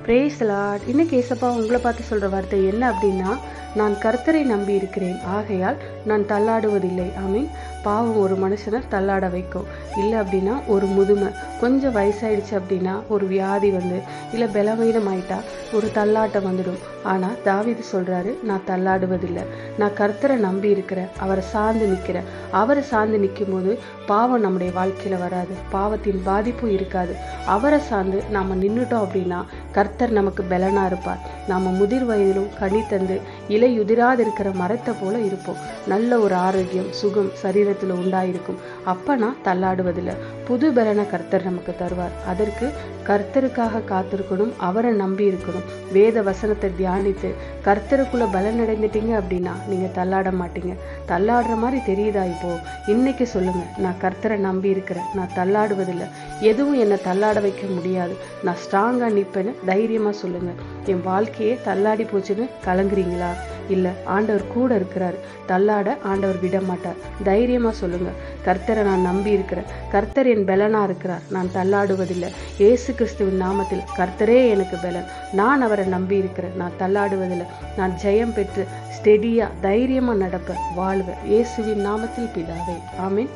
Brace Lord. இன்னைக்கு ஏசப்பா உங்களை பார்த்து சொல்ற வார்த்தை என்ன அப்படின்னா, நான் கர்த்தரை நம்பி இருக்கிறேன், ஆகையால் நான் தள்ளாடுவதில்லை. ஆமீன். பாவம் ஒரு மனுஷனை தள்ளாட வைக்கும். இல்லை அப்படின்னா ஒரு முதுமை, கொஞ்சம் வயசாயிடுச்சு அப்படின்னா ஒரு வியாதி வந்து, இல்லை பலவீனம் ஆயிட்டா ஒரு தள்ளாட்டம் வந்துடும். ஆனால் தாவீது சொல்றாரு, நான் தள்ளாடுவதில்லை, நான் கர்த்தரை நம்பி இருக்கிறேன், அவரை சார்ந்து நிற்கிறேன். அவரை சார்ந்து நிற்கும் போது பாவம் நம்முடைய வாழ்க்கையில வராது, பாவத்தின் பாதிப்பும் இருக்காது. அவரை சார்ந்து நாம நின்றுட்டோம் அப்படின்னா கர்த்தர் நமக்கு பலனா இருப்பார். நாம முதிர் வயதிலும் கனி தந்து இலை உதிராது இருக்கிற மரத்தை போல இருப்போம். நல்ல ஒரு ஆரோக்கியம் சுகம் சரீரத்துல உண்டாயிருக்கும். அப்பனா தள்ளாடுவதில்லை. புது பலனை கர்த்தர் நமக்கு தருவார். அதற்கு கர்த்தருக்காக காத்திருக்கணும், அவரை நம்பி இருக்கணும். வேத வசனத்தை தியானித்து கர்த்தருக்குள்ள பலன் அடைந்துட்டீங்க அப்படின்னா நீங்க தள்ளாட மாட்டீங்க. தள்ளாடுற மாதிரி தெரியுதா? இப்போ இன்னைக்கு சொல்லுங்க, நான் கர்த்தரை நம்பி இருக்கிறேன், நான் தள்ளாடுவதில்லை, எதுவும் என்னை தள்ளாட வைக்க முடியாது, நான் ஸ்ட்ராங்கா நிற்பேன்னு தைரியமா சொல்லுங்க. என் வாழ்க்கையே தள்ளாடி போச்சுன்னு கலங்குறீங்களா? இல்லை, ஆண்டவர் கூட இருக்கிறார், தள்ளாட ஆண்டவர் விட மாட்டார். தைரியமா சொல்லுங்க, கர்த்தரை நான் நம்பி இருக்கிறேன், கர்த்தர் என் பலனா இருக்கிறார், நான் தள்ளாடுவதில்லை. இயேசு கிறிஸ்துவின் நாமத்தில் கர்த்தரே எனக்கு பலன், நான் அவரை நம்பி இருக்கிறேன், நான் தள்ளாடுவதில்லை. நான் ஜெயம் பெற்று ஸ்டெடியா தைரியமா நடப்பேன், வாழ்வேன். இயேசுவின் நாமத்தில் பிதாவே, ஆமீன்.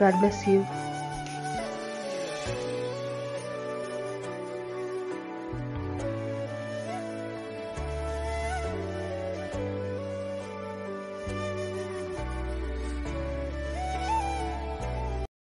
God bless you.